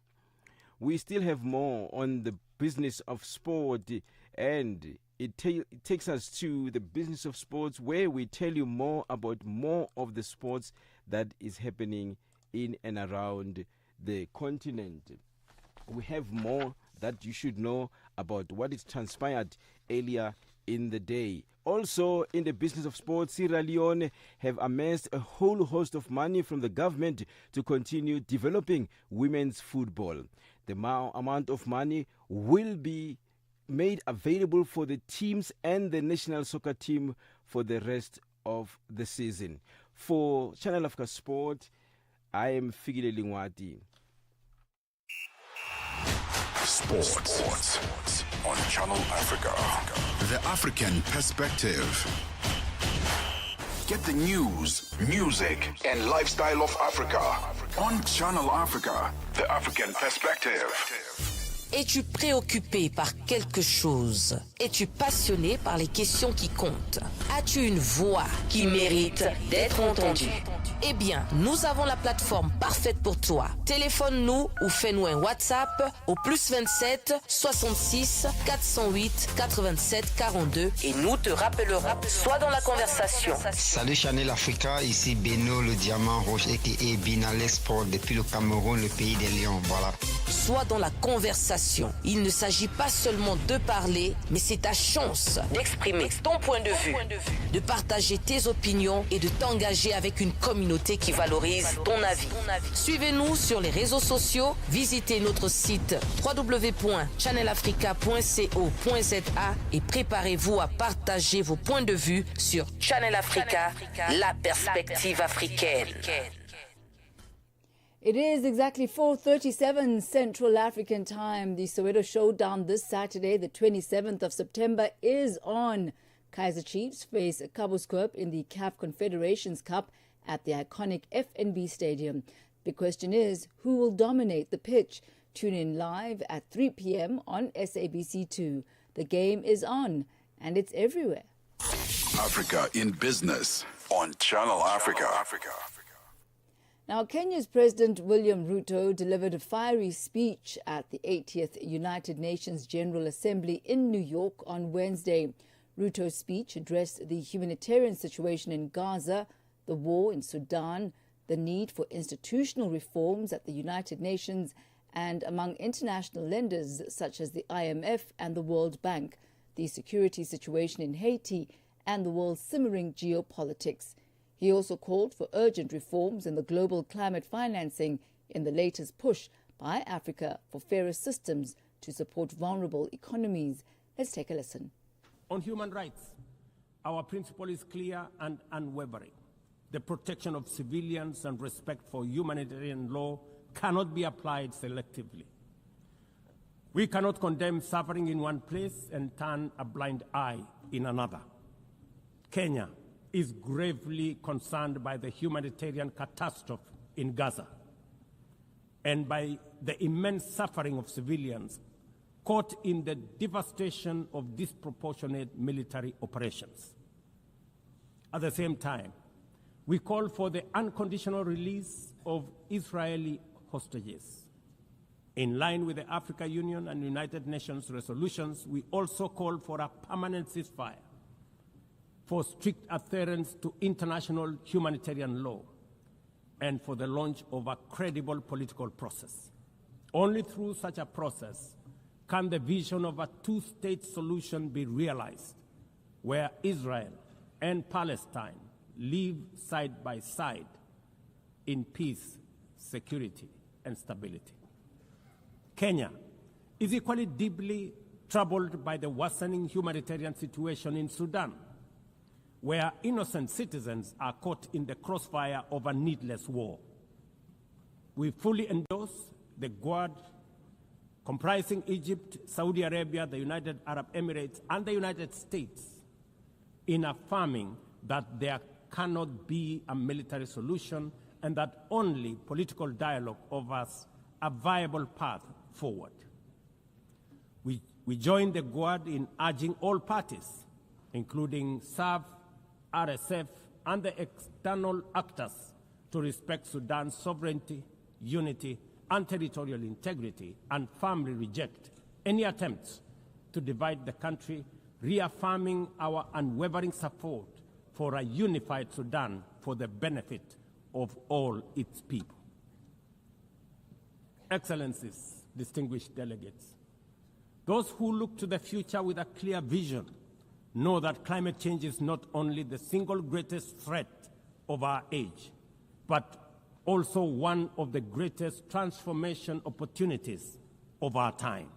We still have more on the business of sport, and it takes us to the business of sports, where we tell you more about more of the sports that is happening in and around the continent. We have more that you should know about what is transpired earlier in the day. Also, in the business of sports, Sierra Leone have amassed a whole host of money from the government to continue developing women's football. The amount of money will be made available for the teams and the national soccer team for the rest of the season. For Channel Africa Sport, I am Figile Lingwati. Sports on Channel Africa. The African perspective. Get the news, music, and lifestyle of Africa on Channel Africa, the African perspective. Es-tu préoccupé par quelque chose? Es-tu passionné par les questions qui comptent? As-tu une voix qui mérite d'être entendue? Eh bien, nous avons la plateforme parfaite pour toi. Téléphone-nous ou fais-nous un WhatsApp au +27 66 408 87 42 et nous te rappellerons. Sois dans la conversation. Salut Channel Africa, ici Beno le diamant rouge et Binal Sport depuis le Cameroun, le pays des lions. Voilà. Sois dans la conversation. Il ne s'agit pas seulement de parler, mais c'est ta chance d'exprimer ton point de vue, de partager tes opinions et de t'engager avec une communauté qui valorise ton avis. Suivez-nous sur les réseaux sociaux, visitez notre site www.channelafrica.co.za et préparez-vous à partager vos points de vue sur Channel Africa, la perspective africaine. It is exactly 4:37 Central African Time. The Soweto Showdown this Saturday, the 27th of September, is on. Kaizer Chiefs face Kabuskop in the CAF Confederations Cup at the iconic FNB Stadium. The question is, who will dominate the pitch? Tune in live at 3 p.m. on SABC2. The game is on, and it's everywhere. Africa in Business on Channel Africa. Now, Kenya's President William Ruto delivered a fiery speech at the 80th United Nations General Assembly in New York on Wednesday. Ruto's speech addressed the humanitarian situation in Gaza, the war in Sudan, the need for institutional reforms at the United Nations, and among international lenders such as the IMF and the World Bank, the security situation in Haiti, and the world's simmering geopolitics. He also called for urgent reforms in the global climate financing in the latest push by Africa for fairer systems to support vulnerable economies. Let's take a listen. On human rights, our principle is clear and unwavering. The protection of civilians and respect for humanitarian law cannot be applied selectively. We cannot condemn suffering in one place and turn a blind eye in another. Kenya is gravely concerned by the humanitarian catastrophe in Gaza and by the immense suffering of civilians caught in the devastation of disproportionate military operations. At the same time, we call for the unconditional release of Israeli hostages. In line with the African Union and United Nations resolutions, we also call for a permanent ceasefire, for strict adherence to international humanitarian law, and for the launch of a credible political process. Only through such a process can the vision of a two-state solution be realized, where Israel and Palestine live side by side in peace, security, and stability. Kenya is equally deeply troubled by the worsening humanitarian situation in Sudan, where innocent citizens are caught in the crossfire of a needless war. We fully endorse the Quad, comprising Egypt, Saudi Arabia, the United Arab Emirates, and the United States, in affirming that there cannot be a military solution and that only political dialogue offers a viable path forward. We join the Quad in urging all parties, including SAF, RSF, and the external actors, to respect Sudan's sovereignty, unity, and territorial integrity, and firmly reject any attempts to divide the country, reaffirming our unwavering support for a unified Sudan for the benefit of all its people. Excellencies, distinguished delegates, those who look to the future with a clear vision know that climate change is not only the single greatest threat of our age, but also one of the greatest transformation opportunities of our time.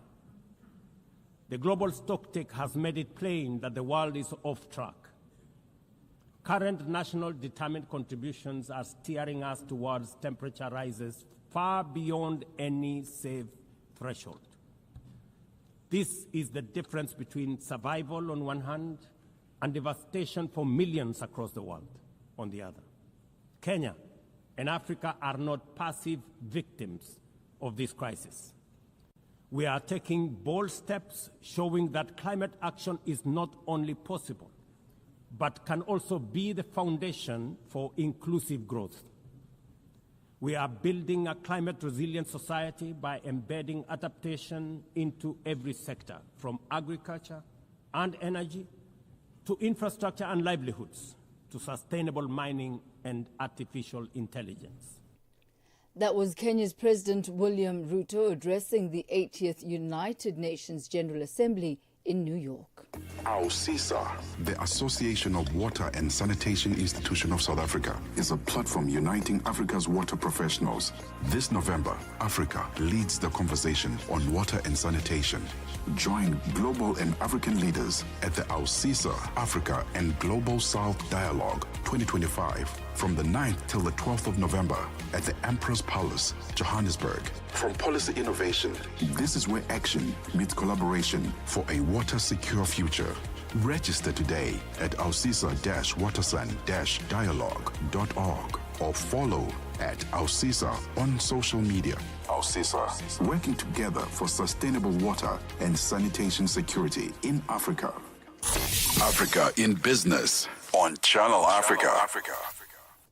The global stocktake has made it plain that the world is off track. Current national determined contributions are steering us towards temperature rises far beyond any safe threshold. This is the difference between survival on one hand and devastation for millions across the world. on the other. Kenya and Africa are not passive victims of this crisis. We are taking bold steps showing that climate action is not only possible, but can also be the foundation for inclusive growth. We are building a climate-resilient society by embedding adaptation into every sector, from agriculture and energy to infrastructure and livelihoods, to sustainable mining and artificial intelligence. That was Kenya's President William Ruto addressing the 80th United Nations General Assembly in New York. AUSISA, the Association of Water and Sanitation Institution of South Africa, is a platform uniting Africa's water professionals. This November, Africa leads the conversation on water and sanitation. Join global and African leaders at the AUSISA Africa and Global South Dialogue 2025 from the 9th till the 12th of November at the Emperor's Palace, Johannesburg. From policy innovation, this is where action meets collaboration for a water-secure future. Register today at ausisa-watersan-dialogue.org or follow at AUSISA on social media. AUSISA, working together for sustainable water and sanitation security in Africa. Africa in Business on Channel Africa.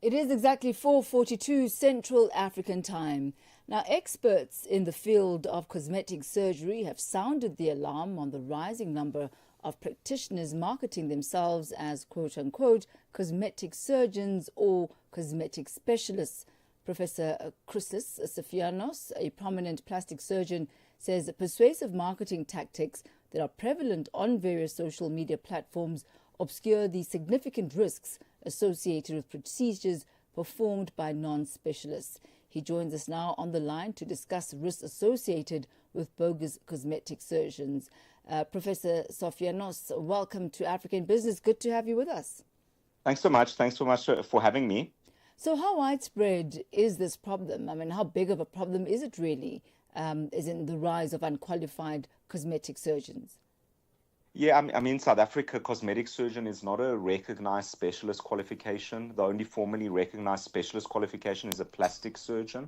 It is exactly 4:42 Central African Time. Now, experts in the field of cosmetic surgery have sounded the alarm on the rising number of practitioners marketing themselves as quote-unquote cosmetic surgeons or cosmetic specialists. Professor Chrysis Sofianos, a prominent plastic surgeon, says persuasive marketing tactics that are prevalent on various social media platforms obscure the significant risks associated with procedures performed by non-specialists. He joins us now on the line to discuss risks associated with bogus cosmetic surgeons. Professor Sofianos, welcome to African Business. Good to have you with us. Thanks so much. Thanks so much for having me. So how widespread is this problem? I mean, how big of a problem is it really, is in the rise of unqualified cosmetic surgeons? Yeah, I mean, South Africa, cosmetic surgeon is not a recognized specialist qualification. The only formally recognized specialist qualification is a plastic surgeon.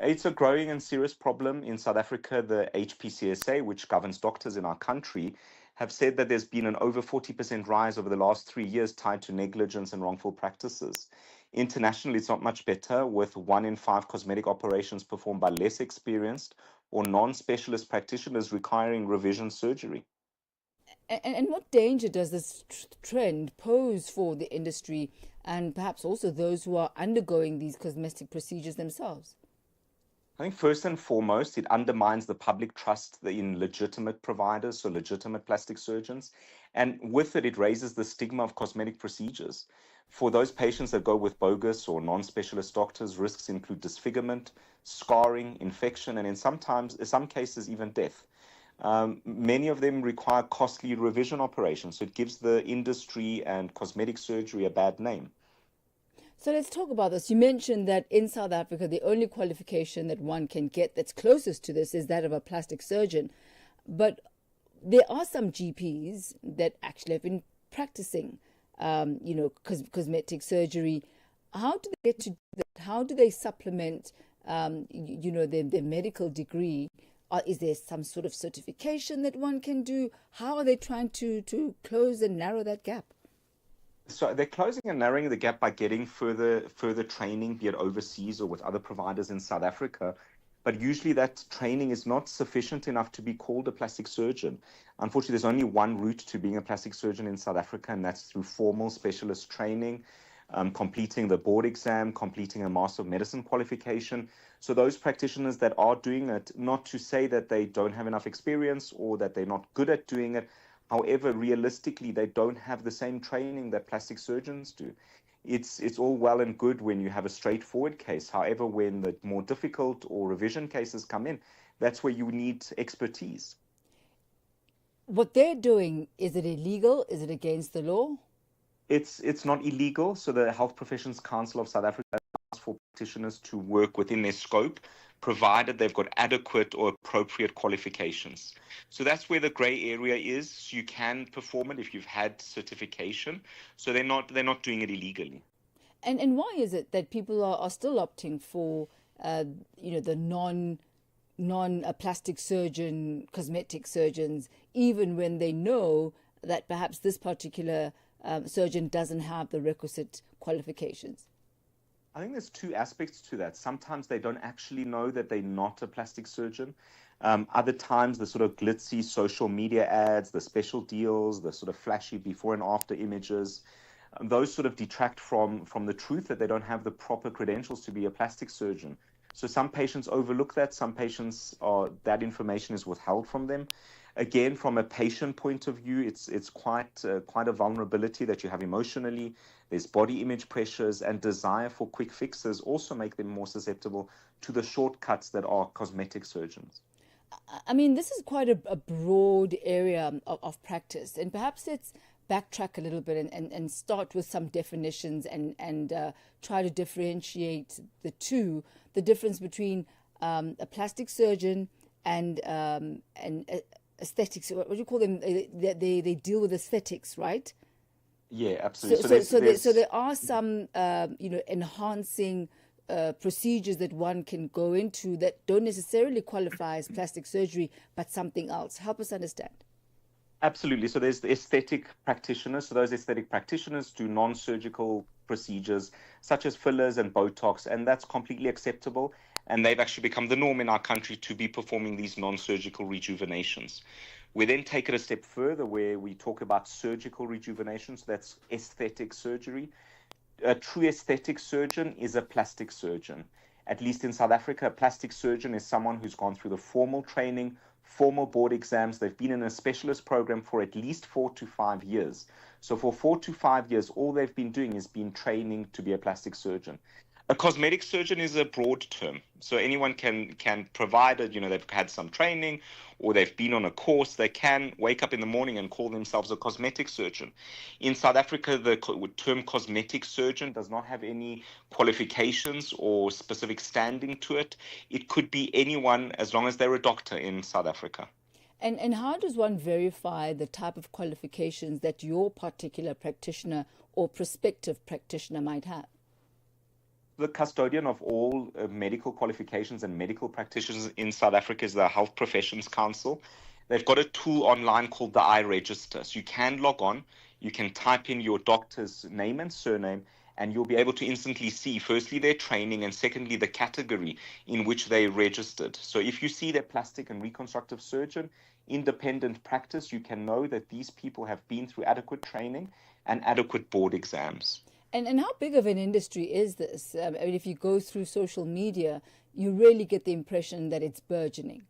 It's a growing and serious problem in South Africa. The HPCSA, which governs doctors in our country, have said that there's been an over 40% rise over the last 3 years tied to negligence and wrongful practices. Internationally, it's not much better, with 1 in 5 cosmetic operations performed by less experienced or non-specialist practitioners requiring revision surgery. And what danger does this trend pose for the industry and perhaps also those who are undergoing these cosmetic procedures themselves? I think first and foremost, it undermines the public trust in legitimate providers, so legitimate plastic surgeons. And with it, it raises the stigma of cosmetic procedures. For those patients that go with bogus or non-specialist doctors, risks include disfigurement, scarring, infection, and in some cases, even death. Many of them require costly revision operations, so it gives the industry and cosmetic surgery a bad name. So let's talk about this. You mentioned that in South Africa, the only qualification that one can get that's closest to this is that of a plastic surgeon. But there are some GPs that actually have been practicing, cosmetic surgery. How do they get to do that? How do they supplement, their medical degree? Is there some sort of certification that one can do? How are they trying to close and narrow that gap? So they're closing and narrowing the gap by getting further training, be it overseas or with other providers in South Africa. But usually that training is not sufficient enough to be called a plastic surgeon. Unfortunately, there's only one route to being a plastic surgeon in South Africa, and that's through formal specialist training, completing the board exam, completing a Master of Medicine qualification. So those practitioners that are doing it, not to say that they don't have enough experience or that they're not good at doing it. However, realistically, they don't have the same training that plastic surgeons do. It's all well and good when you have a straightforward case. However, when the more difficult or revision cases come in, that's where you need expertise. What they're doing, is it illegal? Is it against the law? It's not illegal. So the Health Professions Council of South Africa asks for practitioners to work within their scope, provided they've got adequate or appropriate qualifications. So that's where the grey area is. You can perform it if you've had certification. So they're not doing it illegally. And why is it that people are still opting for, the non-plastic surgeon, cosmetic surgeons, even when they know that perhaps this particular surgeon doesn't have the requisite qualifications? I think there's two aspects to that. Sometimes they don't actually know that they're not a plastic surgeon. Other times, the sort of glitzy social media ads, the special deals, the sort of flashy before and after images, those sort of detract from the truth that they don't have the proper credentials to be a plastic surgeon. So some patients overlook that. Some patients that information is withheld from them. Again, from a patient point of view, it's quite a vulnerability that you have emotionally. There's body image pressures, and desire for quick fixes also make them more susceptible to the shortcuts that are cosmetic surgeons. I mean, this is quite a broad area of practice, and perhaps let's backtrack a little bit and start with some definitions and try to differentiate the difference between a plastic surgeon and aesthetics. What do you call them? They deal with aesthetics, right? Yeah, absolutely. So there are some enhancing procedures that one can go into that don't necessarily qualify as plastic surgery, but something else. Help us understand. Absolutely. So there's the aesthetic practitioners. So those aesthetic practitioners do non-surgical procedures such as fillers and Botox, and that's completely acceptable. And they've actually become the norm in our country to be performing these non-surgical rejuvenations. We then take it a step further where we talk about surgical rejuvenation. So that's aesthetic surgery. A true aesthetic surgeon is a plastic surgeon. At least in South Africa, a plastic surgeon is someone who's gone through the formal training, formal board exams. They've been in a specialist program for at least 4 to 5 years. So for 4 to 5 years, all they've been doing is been training to be a plastic surgeon. A cosmetic surgeon is a broad term. So anyone can provide it, they've had some training or they've been on a course, they can wake up in the morning and call themselves a cosmetic surgeon. In South Africa, the term cosmetic surgeon does not have any qualifications or specific standing to it. It could be anyone as long as they're a doctor in South Africa. And how does one verify the type of qualifications that your particular practitioner or prospective practitioner might have? The custodian of all medical qualifications and medical practitioners in South Africa is the Health Professions Council. They've got a tool online called the iRegister. So you can log on, you can type in your doctor's name and surname, and you'll be able to instantly see, firstly, their training, and secondly, the category in which they registered. So if you see their plastic and reconstructive surgeon, independent practice, you can know that these people have been through adequate training and adequate board exams. And how big of an industry is this? I mean, if you go through social media, you really get the impression that it's burgeoning.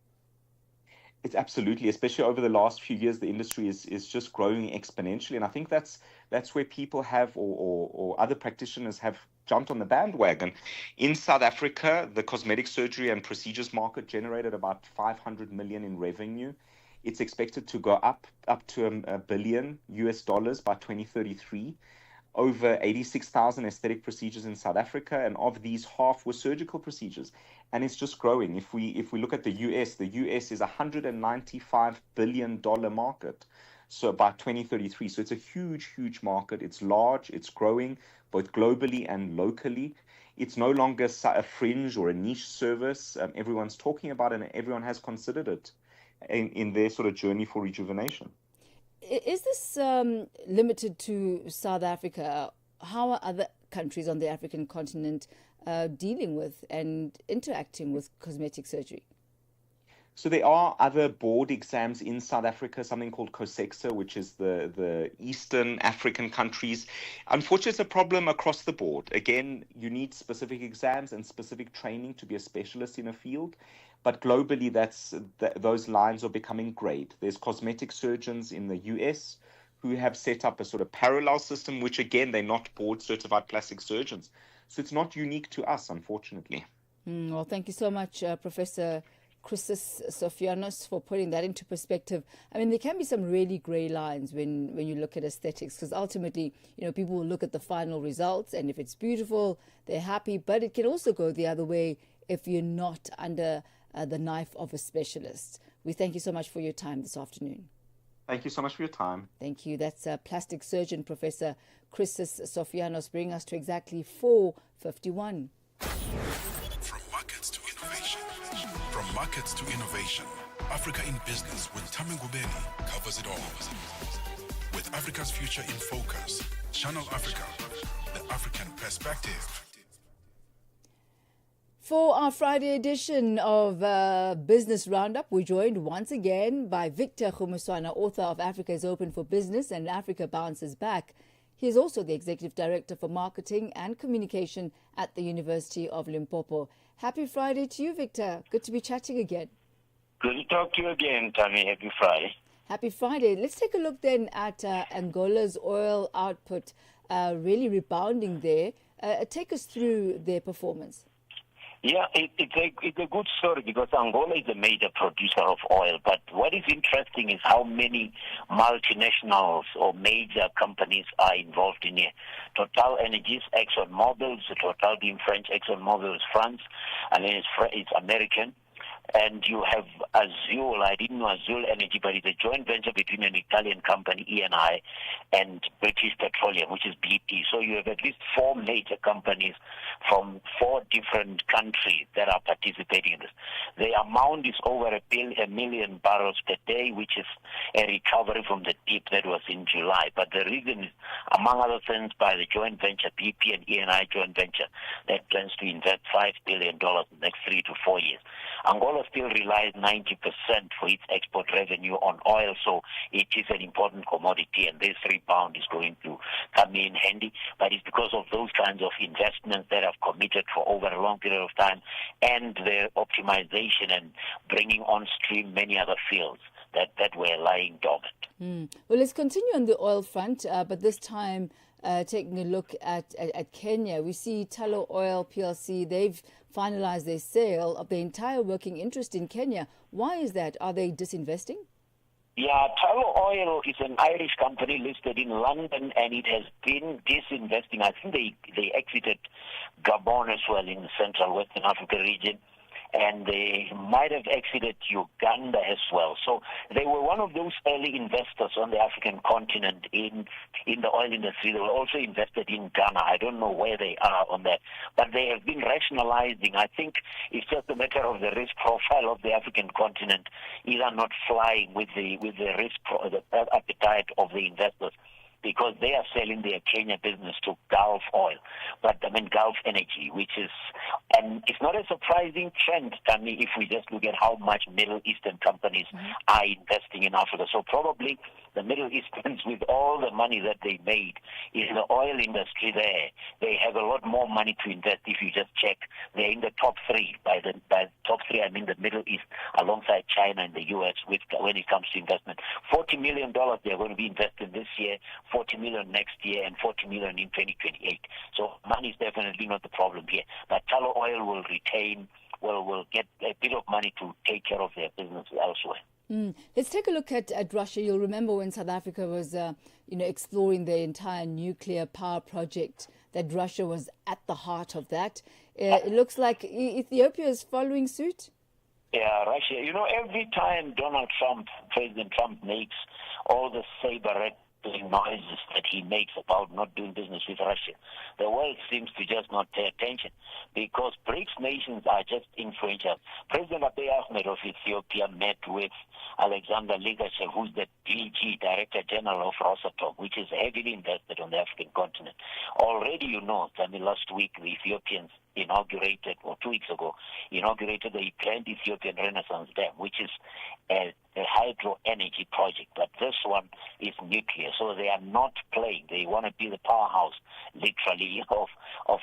It's absolutely, especially over the last few years, the industry is just growing exponentially. And I think that's where people have or other practitioners have jumped on the bandwagon. In South Africa, the cosmetic surgery and procedures market generated about 500 million in revenue. It's expected to go up to $1 billion by 2033. Over 86,000 aesthetic procedures in South Africa, and of these, half were surgical procedures, and it's just growing. If we look at the US is a $195 billion market, so by 2033. So it's a huge market. It's large, it's growing both globally and locally. It's no longer a fringe or a niche service. Everyone's talking about it, and everyone has considered it in their sort of journey for rejuvenation. Is this limited to South Africa? How are other countries on the African continent dealing with and interacting with cosmetic surgery? So there are other board exams in South Africa, something called COSEXA, which is the Eastern African countries. Unfortunately, it's a problem across the board. Again, you need specific exams and specific training to be a specialist in a field. But globally, those lines are becoming grayed. There's cosmetic surgeons in the US who have set up a sort of parallel system, which again, they're not board certified plastic surgeons. So it's not unique to us, unfortunately. Well, thank you so much, Professor Christos Sofianos, for putting that into perspective. I mean, there can be some really grey lines when you look at aesthetics, because ultimately, people will look at the final results, and if it's beautiful, they're happy. But it can also go the other way if you're not under the knife of a specialist. We thank you so much for your time this afternoon. Thank you so much for your time. Thank you. That's plastic surgeon Professor Christos Sofianos, bringing us to exactly 4:51. From markets to innovation. From markets to innovation. Africa in Business with Thami Ngubeni covers it all. With Africa's future in focus, Channel Africa, the African perspective. For our Friday edition of Business Roundup, we're joined once again by Victor Khumuswana, author of Africa is Open for Business and Africa Bounces Back. He is also the Executive Director for Marketing and Communication at the University of Limpopo. Happy Friday to you, Victor. Good to be chatting again. Good to talk to you again, Thami. Happy Friday. Happy Friday. Let's take a look then at Angola's oil output really rebounding there. Take us through their performance. Yeah, it's a good story because Angola is a major producer of oil. But what is interesting is how many multinationals or major companies are involved in it. Total Energies, ExxonMobil, Total being French, ExxonMobil is France, and then it's American. And you have Azul. I didn't know Azul Energy, but it's a joint venture between an Italian company, Eni, and British Petroleum, which is BP. So you have at least 4 major companies from 4 different countries that are participating in this. The amount is over a million barrels per day, which is a recovery from the dip that was in July. But the reason is, among other things, by the joint venture, BP and Eni joint venture, that plans to invest $5 billion in the next 3 to 4 years. Angola still relies 90% for its export revenue on oil, so it is an important commodity, and this rebound is going to come in handy. But it's because of those kinds of investments that have committed for over a long period of time, and the optimization and bringing on stream many other fields that were lying dormant. Well, let's continue on the oil front, but this time taking a look at Kenya. We see Tullow Oil PLC, they've finalized their sale of the entire working interest in Kenya. Why is that? Are they disinvesting? Yeah, Tullow Oil is an Irish company listed in London, and it has been disinvesting. I think they exited Gabon as well in the Central Western Africa region, and they might have exited Uganda as well. So they were one of those early investors on the African continent in the oil industry. They were also invested in Ghana. I don't know where they are on that, but they have been rationalizing. I think it's just a matter of the risk profile of the African continent either not flying with the risk, the appetite of the investors, because they are selling their Kenya business to Gulf Oil, Gulf Energy, which is, and it's not a surprising trend, Thami, if we just look at how much Middle Eastern companies are investing in Africa. So probably the Middle Easterns, with all the money that they made in the oil industry there, they have a lot more money to invest. If you just check, they're in the top 3. By top 3, I mean the Middle East, alongside China and the U.S. when it comes to investment. $40 million they're going to be invested this year, $40 million next year, and $40 million in 2028. So money is definitely not the problem here. But Tullow Oil will get a bit of money to take care of their business elsewhere. Let's take a look at Russia. You'll remember when South Africa was exploring the entire nuclear power project, that Russia was at the heart of that. It looks like Ethiopia is following suit. Yeah, Russia. Every time President Trump makes all the saber-rattling noises that he makes about not doing business with Russia, the world seems to just not pay attention, because BRICS nations are just influential. President Abiy Ahmed of Ethiopia met with Alexander Ligashev, who's the DG, Director General of Rosatom, which is heavily invested on the African continent. Already, last week the Ethiopians inaugurated, or 2 weeks ago, the Grand Ethiopian Renaissance Dam, which is a hydro energy project, but this one is nuclear. So they are not playing. They want to be the powerhouse, literally, of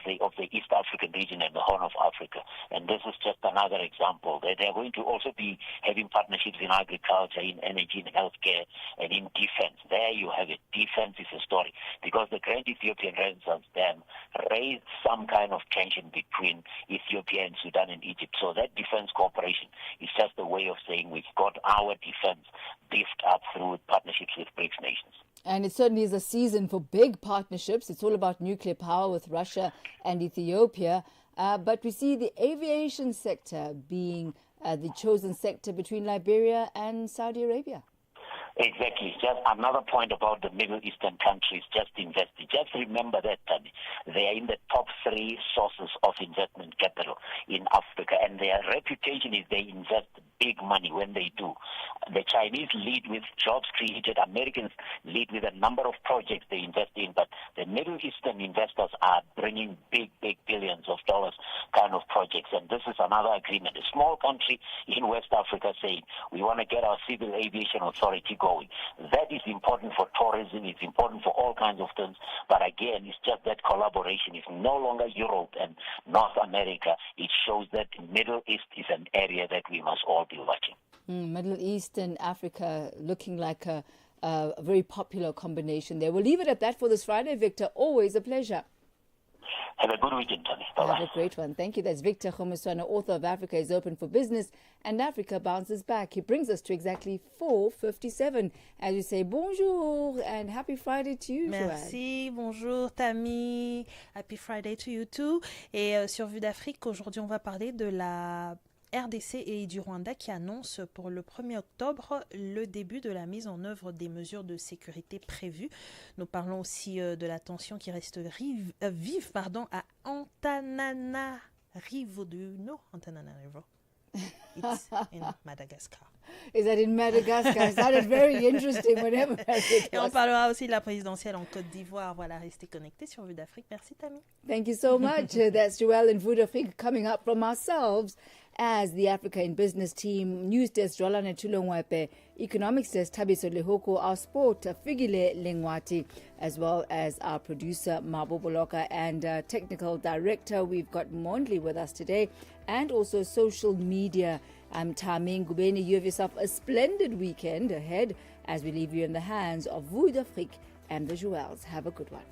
the East African region and the Horn of Africa. And this is just another example. They are going to also be having partnerships in agriculture, in energy, in healthcare, and in defense. There you have it. Defense is a story, because the Grand Ethiopian Renaissance Dam raised some kind of tension between Ethiopia and Sudan and Egypt. So that defense cooperation is just a way of saying we've got our defense beefed up through partnerships with BRICS nations. And it certainly is a season for big partnerships. It's all about nuclear power with Russia and Ethiopia. But we see the aviation sector being the chosen sector between Liberia and Saudi Arabia. Exactly. Just another point about the Middle Eastern countries just investing. Just remember that, Thami. They are in the top 3 sources of investment capital in Africa, and their reputation is they invest big money when they do. The Chinese lead with jobs created. Americans lead with a number of projects they invest in, but the Middle Eastern investors are bringing big billions of dollars kind of projects, and this is another agreement. A small country in West Africa saying, we want to get our civil aviation authority going. That is important for tourism, it's important for all kinds of things, but again, it's just that collaboration is no longer Europe and North America. It shows that Middle East is an area that we must all be watching. Middle East and Africa looking like a very popular combination there. We'll leave it at that for this Friday, Victor. Always a pleasure. Have a good weekend, Thami. Bye-bye. Have a great one. Thank you. That's Victor Khomiswana, author of Africa is Open for Business and Africa Bounces Back. He brings us to exactly 4:57 as we say bonjour and happy Friday to you, Merci, bonjour Thami, happy Friday to you too. Et sur Vue d'Afrique, aujourd'hui on va parler de la RDC et du Rwanda qui annoncent pour le 1er octobre le début de la mise en œuvre des mesures de sécurité prévues. Nous parlons aussi de la tension qui reste vive à Antananarivo. Do you know Antananarivo? It's in Madagascar. Is that in Madagascar? It sounded very interesting whenever I did. Et on parlera aussi de la présidentielle en Côte d'Ivoire. Voilà, restez connectés sur Vue d'Afrique. Merci Thami. Thank you so much. That's Joelle and Vue d'Afrique coming up from ourselves as the Africa in Business team. News desk Jolane Tulongwepe, economics desk Tabiso Lehoko, our sport Figile Lengwati, as well as our producer Mabo Boloka and technical director. We've got Mondli with us today, and also social media. I'm Thami Ngubeni. You have yourself a splendid weekend ahead as we leave you in the hands of Vue d'Afrique and the Joelles. Have a good one.